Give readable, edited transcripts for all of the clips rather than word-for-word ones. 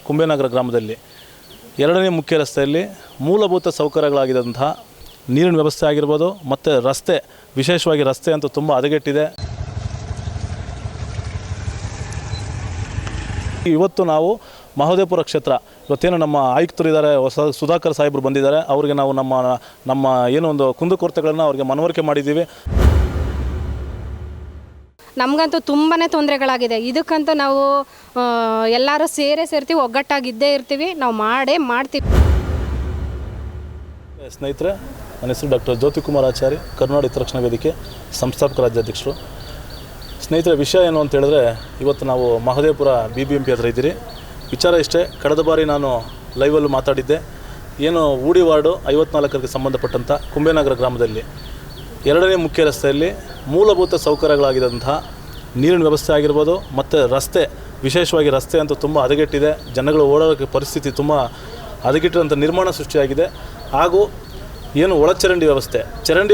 ಕುಂಬೇನಗರ ಗ್ರಾಮದಲ್ಲಿ 2ನೇ ಮುಖ್ಯ ರಸ್ತೆಯಲ್ಲಿ ಮೂಲಭೂತ ಸೌಕರ್ಯಗಳಾಗಿದ್ದಂತಹ ನೀರಿನ ವ್ಯವಸ್ಥೆ ಆಗಿರ್ಬೋದು ಮತ್ತು ರಸ್ತೆ, ವಿಶೇಷವಾಗಿ ರಸ್ತೆ ಅಂತೂ ತುಂಬ ಹದಗೆಟ್ಟಿದೆ. ಇವತ್ತು ನಾವು ಮಹದೇವಪುರ ಕ್ಷೇತ್ರ ಇವತ್ತೇನು ನಮ್ಮ ಆಯುಕ್ತರಿದ್ದಾರೆ, ಸುಧಾಕರ್ ಸಾಹೇಬರು ಬಂದಿದ್ದಾರೆ, ಅವರಿಗೆ ನಾವು ನಮ್ಮ ಏನೋ ಒಂದು ಕುಂದುಕೊರತೆಗಳನ್ನು ಅವರಿಗೆ ಮನವರಿಕೆ ಮಾಡಿದ್ದೀವಿ. ನಮಗಂತೂ ತುಂಬಾ ತೊಂದರೆಗಳಾಗಿದೆ. ಇದಕ್ಕಂತೂ ನಾವು ಎಲ್ಲರೂ ಸೇರ್ತೀವಿ, ಒಗ್ಗಟ್ಟಾಗಿದ್ದೇ ಇರ್ತೀವಿ, ನಾವು ಮಾಡ್ತೀವಿ. ಸ್ನೇಹಿತರೆ, ನನ್ನ ಹೆಸರು ಡಾಕ್ಟರ್ ಜ್ಯೋತಿಕುಮಾರ್ ಆಚಾರಿ, ಕರ್ನಾಟಕ ಹಿತರಕ್ಷಣಾ ವೇದಿಕೆ ಸಂಸ್ಥಾಪಕ ರಾಜ್ಯಾಧ್ಯಕ್ಷರು. ಸ್ನೇಹಿತರೆ, ವಿಷಯ ಏನು ಅಂತ ಹೇಳಿದ್ರೆ, ಇವತ್ತು ನಾವು ಮಹದೇವಪುರ BBMP ಹತ್ರ ಇದ್ದೀರಿ. ವಿಚಾರ ಇಷ್ಟೇ, ಕಳೆದ ಬಾರಿ ನಾನು ಲೈವಲ್ಲೂ ಮಾತಾಡಿದ್ದೆ. ಏನು ಊಡಿ ವಾರ್ಡು 54ಕ್ಕೆ ಸಂಬಂಧಪಟ್ಟಂಥ ಕುಂಬೇನಗರ ಗ್ರಾಮದಲ್ಲಿ 2ನೇ ಮುಖ್ಯ ರಸ್ತೆಯಲ್ಲಿ ಮೂಲಭೂತ ಸೌಕರ್ಯಗಳಾಗಿದ್ದಂತಹ ನೀರಿನ ವ್ಯವಸ್ಥೆ ಆಗಿರ್ಬೋದು ಮತ್ತು ರಸ್ತೆ, ವಿಶೇಷವಾಗಿ ರಸ್ತೆ ಅಂತೂ ತುಂಬ ಹದಗೆಟ್ಟಿದೆ. ಜನಗಳು ಓಡಾಡೋಕ್ಕೆ ಪರಿಸ್ಥಿತಿ ತುಂಬ ಹದಗೆಟ್ಟಿರುವಂಥ ನಿರ್ಮಾಣ ಸೃಷ್ಟಿಯಾಗಿದೆ. ಹಾಗೂ ಏನು ಒಳಚರಂಡಿ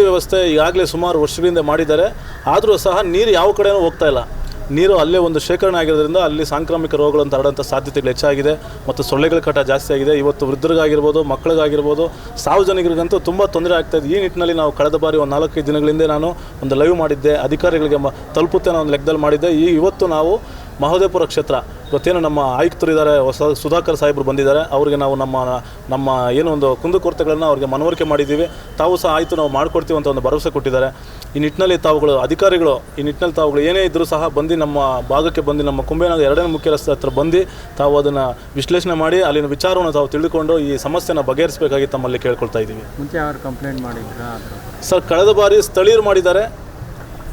ವ್ಯವಸ್ಥೆ ಈಗಾಗಲೇ ಸುಮಾರು ವರ್ಷಗಳಿಂದ ಮಾಡಿದ್ದಾರೆ. ಆದರೂ ಸಹ ನೀರು ಯಾವ ಕಡೆಯೂ ಹೋಗ್ತಾ ಇಲ್ಲ. ನೀರು ಅಲ್ಲೇ ಒಂದು ಶೇಖರಣೆ ಆಗಿರೋದ್ರಿಂದ ಅಲ್ಲಿ ಸಾಂಕ್ರಾಮಿಕ ರೋಗಗಳನ್ನು ಹರಡುವಂಥ ಸಾಧ್ಯತೆಗಳು ಹೆಚ್ಚಾಗಿದೆ ಮತ್ತು ಸೊಳ್ಳೆಗಳ ಕಾಟ ಜಾಸ್ತಿ ಆಗಿದೆ. ಇವತ್ತು ವೃದ್ಧರಿಗಾಗಿರ್ಬೋದು, ಮಕ್ಕಳಿಗಾಗಿರ್ಬೋದು, ಸಾರ್ವಜನಿಕರಿಗಂತೂ ತುಂಬ ತೊಂದರೆ ಆಗ್ತಾಯಿದೆ. ಈ ನಿಟ್ಟಿನಲ್ಲಿ ನಾವು ಕಳೆದ ಬಾರಿ ಒಂದು 4-5 ದಿನಗಳಿಂದ ನಾನು ಒಂದು ಲೈವ್ ಮಾಡಿದ್ದೆ, ಅಧಿಕಾರಿಗಳಿಗೆ ತಲುಪುತ್ತೆ ಅನ್ನೋ ಒಂದು ಲೆಕ್ಕದಲ್ಲಿ ಮಾಡಿದ್ದೆ. ಇವತ್ತು ನಾವು ಮಹದೇವಪುರ ಕ್ಷೇತ್ರ ಇವತ್ತೇನು ನಮ್ಮ ಆಯುಕ್ತರಿದ್ದಾರೆ, ಸುಧಾಕರ್ ಸಾಹೇಬರು ಬಂದಿದ್ದಾರೆ, ಅವರಿಗೆ ನಾವು ನಮ್ಮ ಏನೋ ಒಂದು ಕುಂದುಕೊರತೆಗಳನ್ನು ಅವರಿಗೆ ಮನವರಿಕೆ ಮಾಡಿದ್ದೀವಿ. ತಾವು ಸಹ ಆಯಿತು ನಾವು ಮಾಡಿಕೊಡ್ತೀವಿ ಅಂತ ಒಂದು ಭರವಸೆ ಕೊಟ್ಟಿದ್ದಾರೆ. ಈ ನಿಟ್ಟಿನಲ್ಲಿ ತಾವುಗಳು ಏನೇ ಇದ್ದರೂ ಸಹ ಬಂದು ನಮ್ಮ ಭಾಗಕ್ಕೆ ಬಂದು ನಮ್ಮ ಕುಂಬೇನಗರ 2ನೇ ಮುಖ್ಯ ರಸ್ತೆ ಹತ್ರ ಬಂದು ತಾವು ಅದನ್ನು ವಿಶ್ಲೇಷಣೆ ಮಾಡಿ ಅಲ್ಲಿನ ವಿಚಾರವನ್ನು ತಾವು ತಿಳಿದುಕೊಂಡು ಈ ಸಮಸ್ಯೆನ ಬಗೆಹರಿಸಬೇಕಾಗಿ ತಮ್ಮಲ್ಲಿ ಕೇಳ್ಕೊಳ್ತಾ ಇದ್ದೀವಿ. ಮುಂಚೆ ಯಾರು ಕಂಪ್ಲೇಂಟ್ ಮಾಡಿದ್ರಾ ಸರ್? ಕಳೆದ ಬಾರಿ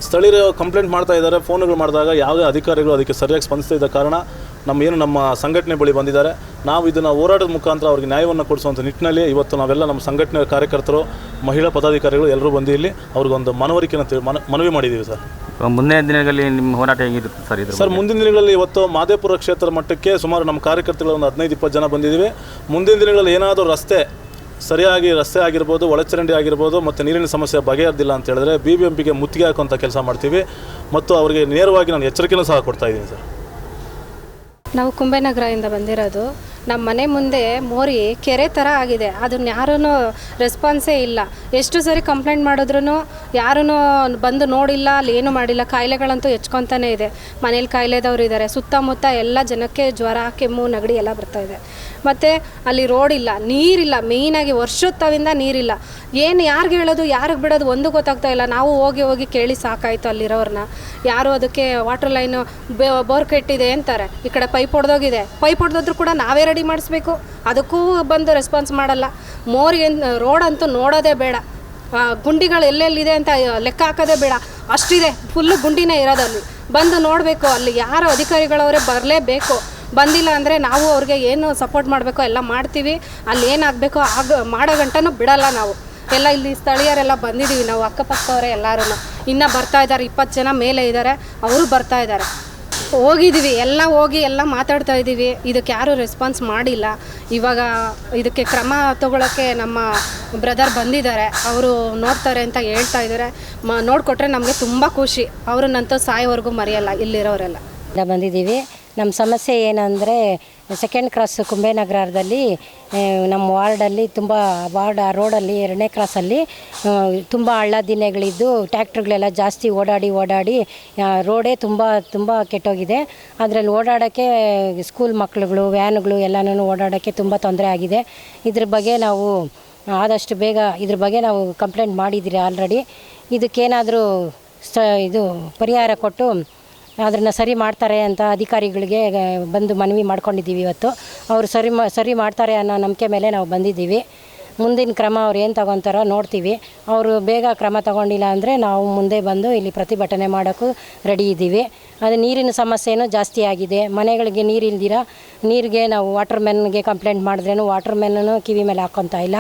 ಸ್ಥಳೀಯರು ಕಂಪ್ಲೇಂಟ್ ಮಾಡ್ತಾ ಇದ್ದಾರೆ. ಫೋನ್ಗಳು ಮಾಡಿದಾಗ ಯಾವುದೇ ಅಧಿಕಾರಿಗಳು ಅದಕ್ಕೆ ಸರಿಯಾಗಿ ಸ್ಪಂದಿಸ್ತಾ ಇದ್ದ ಕಾರಣ ನಮ್ಮ ಸಂಘಟನೆ ಬಳಿ ಬಂದಿದ್ದಾರೆ. ನಾವು ಇದನ್ನು ಹೋರಾಟದ ಮುಖಾಂತರ ಅವ್ರಿಗೆ ನ್ಯಾಯವನ್ನು ಕೊಡಿಸುವಂಥ ನಿಟ್ಟಿನಲ್ಲಿ ಇವತ್ತು ನಾವೆಲ್ಲ ನಮ್ಮ ಸಂಘಟನೆ ಕಾರ್ಯಕರ್ತರು, ಮಹಿಳಾ ಪದಾಧಿಕಾರಿಗಳು ಎಲ್ಲರೂ ಬಂದು ಇಲ್ಲಿ ಅವ್ರಿಗೊಂದು ಮನವಿ ಮಾಡಿದ್ದೀವಿ ಸರ್. ಮುಂದಿನ ದಿನಗಳಲ್ಲಿ ನಿಮ್ಮ ಹೋರಾಟ ಹೇಗಿರುತ್ತೆ ಸರ್? ಸರ್, ಮುಂದಿನ ದಿನಗಳಲ್ಲಿ ಇವತ್ತು ಮಹದೇವಪುರ ಕ್ಷೇತ್ರ ಮಟ್ಟಕ್ಕೆ ಸುಮಾರು ನಮ್ಮ ಕಾರ್ಯಕರ್ತಗಳು ಒಂದು 15-20 ಜನ ಬಂದಿದ್ದೀವಿ. ಮುಂದಿನ ದಿನಗಳಲ್ಲಿ ಏನಾದರೂ ಸರಿಯಾಗಿ ರಸ್ತೆ ಆಗಿರ್ಬೋದು, ಒಳಚರಂಡಿ ಆಗಿರ್ಬೋದು ಮತ್ತು ನೀರಿನ ಸಮಸ್ಯೆ ಬಗೆಹರಿದಿಲ್ಲ ಅಂತ ಹೇಳಿದ್ರೆ BBMPಗೆ ಮುತ್ತಿಗೆ ಹಾಕುವಂಥ ಕೆಲಸ ಮಾಡ್ತೀವಿ ಮತ್ತು ಅವರಿಗೆ ನೇರವಾಗಿ ನಾನು ಎಚ್ಚರಿಕೆನೂ ಸಹ ಕೊಡ್ತಾ ಇದ್ದೀನಿ ಸರ್. ನಾವು ಕುಂಬೇನಗರದಿಂದ ಬಂದಿರೋದು. ನಮ್ಮ ಮನೆ ಮುಂದೆ ಮೋರಿ ಕೆರೆ ಥರ ಆಗಿದೆ. ಅದನ್ನ ಯಾರೂ ರೆಸ್ಪಾನ್ಸೇ ಇಲ್ಲ. ಎಷ್ಟು ಸರಿ ಕಂಪ್ಲೇಂಟ್ ಮಾಡಿದ್ರೂ ಯಾರೂ ಬಂದು ನೋಡಿಲ್ಲ, ಅಲ್ಲಿ ಏನೂ ಮಾಡಿಲ್ಲ. ಕಾಯಿಲೆಗಳಂತೂ ಹೆಚ್ಕೊತಾನೆ ಇದೆ. ಮನೇಲಿ ಕಾಯಿಲೆದವ್ರು ಇದ್ದಾರೆ. ಸುತ್ತಮುತ್ತ ಎಲ್ಲ ಜನಕ್ಕೆ ಜ್ವರ, ಕೆಮ್ಮು, ನೆಗಡಿ ಎಲ್ಲ ಬರ್ತಾಯಿದೆ. ಮತ್ತು ಅಲ್ಲಿ ರೋಡ್ ಇಲ್ಲ, ನೀರಿಲ್ಲ. ಮೇಯ್ನಾಗಿ ವರ್ಷೋತ್ತವಿಂದ ನೀರಿಲ್ಲ. ಏನು ಯಾರಿಗೆ ಹೇಳೋದು, ಯಾರಿಗೆ ಬಿಡೋದು ಒಂದು ಗೊತ್ತಾಗ್ತಾ ಇಲ್ಲ. ನಾವು ಹೋಗಿ ಕೇಳಿ ಸಾಕಾಯಿತು ಅಲ್ಲಿರೋರನ್ನ. ಯಾರು ಅದಕ್ಕೆ ವಾಟರ್ ಲೈನು ಬೋರ್ ಕೆಟ್ಟಿದೆ ಅಂತಾರೆ, ಈ ಕಡೆ ಪೈಪ್ ಹೊಡೆದೋಗಿದೆ. ಪೈಪ್ ಹೊಡೆದೋದ್ರೂ ಕೂಡ ನಾವೇ ರೆಡಿ ಮಾಡಿಸ್ಬೇಕು. ಅದಕ್ಕೂ ಬಂದು ರೆಸ್ಪಾನ್ಸ್ ಮಾಡಲ್ಲ. ರೋಡ್ ಅಂತೂ ನೋಡೋದೇ ಬೇಡ. ಗುಂಡಿಗಳು ಎಲ್ಲೆಲ್ಲಿದೆ ಅಂತ ಲೆಕ್ಕ ಹಾಕೋದೇ ಬೇಡ. ಅಷ್ಟಿದೆ, ಫುಲ್ಲು ಗುಂಡಿನೇ ಇರೋದಲ್ಲಿ. ಬಂದು ನೋಡಬೇಕು. ಅಲ್ಲಿ ಯಾರು ಅಧಿಕಾರಿಗಳವರೇ ಬರಲೇಬೇಕು. ಬಂದಿಲ್ಲ ಅಂದರೆ ನಾವು ಅವ್ರಿಗೆ ಏನು ಸಪೋರ್ಟ್ ಮಾಡಬೇಕೋ ಎಲ್ಲ ಮಾಡ್ತೀವಿ. ಅಲ್ಲಿ ಏನಾಗಬೇಕೋ ಮಾಡೋ ಗಂಟನೂ ಬಿಡಲ್ಲ ನಾವು. ಎಲ್ಲ ಇಲ್ಲಿ ಸ್ಥಳೀಯರೆಲ್ಲ ಬಂದಿದ್ದೀವಿ ನಾವು, ಅಕ್ಕಪಕ್ಕವರೇ ಎಲ್ಲರೂ ಇನ್ನೂ ಬರ್ತಾಯಿದ್ದಾರೆ. 20 ಜನ ಮೇಲೆ ಇದ್ದಾರೆ, ಅವರು ಬರ್ತಾಯಿದ್ದಾರೆ. ಹೋಗಿದ್ದೀವಿ, ಎಲ್ಲ ಮಾತಾಡ್ತಾ ಇದ್ದೀವಿ. ಇದಕ್ಕೆ ಯಾರೂ ರೆಸ್ಪಾನ್ಸ್ ಮಾಡಿಲ್ಲ. ಇವಾಗ ಇದಕ್ಕೆ ಕ್ರಮ ತಗೊಳ್ಳೋಕ್ಕೆ ನಮ್ಮ ಬ್ರದರ್ ಬಂದಿದ್ದಾರೆ. ಅವರು ನೋಡ್ತಾರೆ ಅಂತ ಹೇಳ್ತಾ ಇದ್ದಾರೆ. ನೋಡಿಕೊಟ್ರೆ ನಮಗೆ ತುಂಬ ಖುಷಿ. ಅವ್ರನ್ನಂತೂ ಸಾಯೋವರೆಗೂ ಮರೆಯಲ್ಲ ಇಲ್ಲಿರೋರೆಲ್ಲ. ಬಂದಿದ್ದೀವಿ. ನಮ್ಮ ಸಮಸ್ಯೆ ಏನಂದರೆ, 2nd ಕ್ರಾಸ್ ಕುಂಬೇನಗರದಲ್ಲಿ ನಮ್ಮ ವಾರ್ಡಲ್ಲಿ ಆ ರೋಡಲ್ಲಿ 2ನೇ ಕ್ರಾಸಲ್ಲಿ ತುಂಬ ಹಳ್ಳ ದಿನ್ನೆಗಳಿದ್ದು ಟ್ಯಾಕ್ಟ್ರುಗಳೆಲ್ಲ ಜಾಸ್ತಿ ಓಡಾಡಿ ರೋಡೇ ತುಂಬ ಕೆಟ್ಟೋಗಿದೆ. ಅದರಲ್ಲಿ ಓಡಾಡೋಕ್ಕೆ ಸ್ಕೂಲ್ ಮಕ್ಕಳುಗಳು, ವ್ಯಾನುಗಳು ಎಲ್ಲನೂ ಓಡಾಡೋಕ್ಕೆ ತುಂಬ ತೊಂದರೆ ಆಗಿದೆ. ಇದ್ರ ಬಗ್ಗೆ ನಾವು ಆದಷ್ಟು ಬೇಗ ನಾವು ಕಂಪ್ಲೇಂಟ್ ಮಾಡಿದ್ದೀರಿ ಆಲ್ರೆಡಿ. ಇದಕ್ಕೇನಾದರೂ ಪರಿಹಾರ ಕೊಟ್ಟು ಅದನ್ನು ಸರಿ ಮಾಡ್ತಾರೆ ಅಂತ ಅಧಿಕಾರಿಗಳಿಗೆ ಬಂದು ಮನವಿ ಮಾಡ್ಕೊಂಡಿದ್ದೀವಿ. ಇವತ್ತು ಅವರು ಸರಿ ಮಾಡ್ತಾರೆ ಅನ್ನೋ ನಂಬಿಕೆ ಮೇಲೆ ನಾವು ಬಂದಿದ್ದೀವಿ. ಮುಂದಿನ ಕ್ರಮ ಅವ್ರು ಏನು ತಗೊತಾರೋ ನೋಡ್ತೀವಿ. ಅವರು ಬೇಗ ಕ್ರಮ ತಗೊಂಡಿಲ್ಲ ಅಂದರೆ ನಾವು ಮುಂದೆ ಬಂದು ಇಲ್ಲಿ ಪ್ರತಿಭಟನೆ ಮಾಡೋಕ್ಕೂ ರೆಡಿ ಇದ್ದೀವಿ. ಅದು ನೀರಿನ ಸಮಸ್ಯೆನೂ ಜಾಸ್ತಿ ಆಗಿದೆ. ಮನೆಗಳಿಗೆ ನೀರಿಗೆ ನಾವು ವಾಟರ್ ಮ್ಯಾನ್ಗೆ ಕಂಪ್ಲೇಂಟ್ ಮಾಡಿದ್ರೇನು ವಾಟರ್ ಮ್ಯಾನೂ ಕಿವಿ ಮೇಲೆ ಹಾಕ್ಕೊತಾ ಇಲ್ಲ.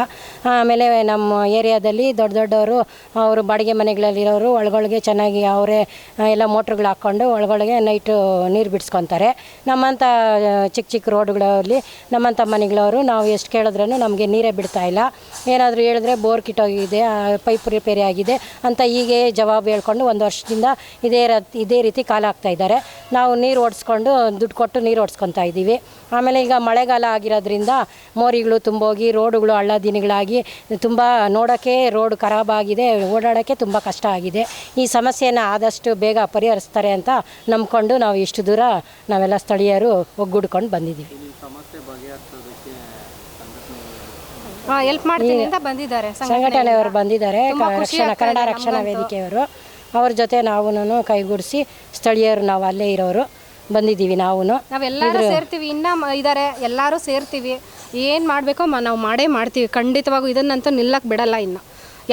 ಆಮೇಲೆ ನಮ್ಮ ಏರಿಯಾದಲ್ಲಿ ದೊಡ್ಡವರು ಅವರು ಬಾಡಿಗೆ ಮನೆಗಳಲ್ಲಿರೋರು ಒಳಗೊಳಗೆ ಚೆನ್ನಾಗಿ ಅವರೇ ಎಲ್ಲ ಮೋಟ್ರುಗಳು ಹಾಕ್ಕೊಂಡು ಒಳಗೊಳಗೆ ನೈಟು ನೀರು ಬಿಡಿಸ್ಕೊತಾರೆ. ನಮ್ಮಂಥ ಚಿಕ್ಕ ರೋಡ್ಗಳಲ್ಲಿ ನಮ್ಮಂಥ ಮನೆಗಳವರು ನಾವು ಎಷ್ಟು ಕೇಳಿದ್ರೂ ನಮಗೆ ನೀರೇ ಬಿಡ್ತಾ ಇಲ್ಲ. ಏನಾದರೂ ಹೇಳಿದ್ರೆ ಬೋರ್ ಕಿಟ್ಟೋಗಿದೆ, ಪೈಪ್ ರಿಪೇರಿ ಆಗಿದೆ ಅಂತ ಹೀಗೆ ಜವಾಬು ಹೇಳ್ಕೊಂಡು 1 ವರ್ಷದಿಂದ ಇದೇ ರೀತಿ ಕಾಲ ಆಗ್ತಾ ಇದ್ದಾರೆ. ನಾವು ನೀರು ಓಡಿಸ್ಕೊಂಡು ದುಡ್ಡು ಕೊಟ್ಟು ನೀರು ಓಡಿಸ್ಕೊತಾ ಇದ್ದೀವಿ. ಆಮೇಲೆ ಈಗ ಮಳೆಗಾಲ ಆಗಿರೋದ್ರಿಂದ ಮೋರಿಗಳು ತುಂಬೋಗಿ ರೋಡುಗಳು ಹಳ್ಳ ದಿನಗಳಾಗಿ ತುಂಬ ನೋಡೋಕ್ಕೆ ರೋಡ್ ಖರಾಬಾಗಿದೆ, ಓಡಾಡೋಕ್ಕೆ ತುಂಬ ಕಷ್ಟ ಆಗಿದೆ. ಈ ಸಮಸ್ಯೆನ ಆದಷ್ಟು ಬೇಗ ಪರಿಹರಿಸ್ತಾರೆ ಅಂತ ನಂಬ್ಕೊಂಡು ನಾವು ಇಷ್ಟು ದೂರ ನಾವೆಲ್ಲ ಸ್ಥಳೀಯರು ಒಗ್ಗೂಡ್ಕೊಂಡು ಬಂದಿದ್ದೀವಿ. ಹೆಲ್ಪ್ ಮಾಡ್ತೀನಿ ಅಂತ ಬಂದಿದ್ದಾರೆ ಸಂಘಟನೆಯವರು ಬಂದಿದ್ದಾರೆ, ಕನ್ನಡ ರಕ್ಷಣಾ ವೇದಿಕೆಯವರು. ಅವ್ರ ಜೊತೆ ನಾವು ಕೈಗೂಡಿಸಿ ಸ್ಥಳೀಯರು ನಾವು ಅಲ್ಲೇ ಇರೋರು ಬಂದಿದ್ದೀವಿ. ನಾವೆಲ್ಲರೂ ಸೇರ್ತೀವಿ, ಇದ್ದಾರೆ ಎಲ್ಲರೂ ಸೇರ್ತೀವಿ. ಏನು ಮಾಡಬೇಕೋ ನಾವು ಮಾಡ್ತೀವಿ ಖಂಡಿತವಾಗೂ. ಇದನ್ನಂತೂ ನಿಲ್ಲಕ್ಕೆ ಬಿಡಲ್ಲ. ಇನ್ನು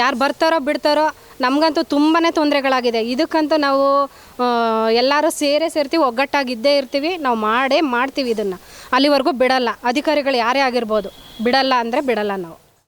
ಯಾರು ಬರ್ತಾರೋ ಬಿಡ್ತಾರೋ, ನಮಗಂತೂ ತುಂಬಾ ತೊಂದರೆಗಳಾಗಿದೆ. ಇದಕ್ಕಂತೂ ನಾವು ಎಲ್ಲರೂ ಸೇರ್ತೀವಿ, ಒಗ್ಗಟ್ಟಾಗಿದ್ದೇ ಇರ್ತೀವಿ. ನಾವು ಮಾಡ್ತೀವಿ ಇದನ್ನು. ಅಲ್ಲಿವರೆಗೂ ಬಿಡಲ್ಲ. ಅಧಿಕಾರಿಗಳು ಯಾರೇ ಆಗಿರ್ಬೋದು, ಬಿಡಲ್ಲ ಅಂದರೆ ಬಿಡಲ್ಲ ನಾವು.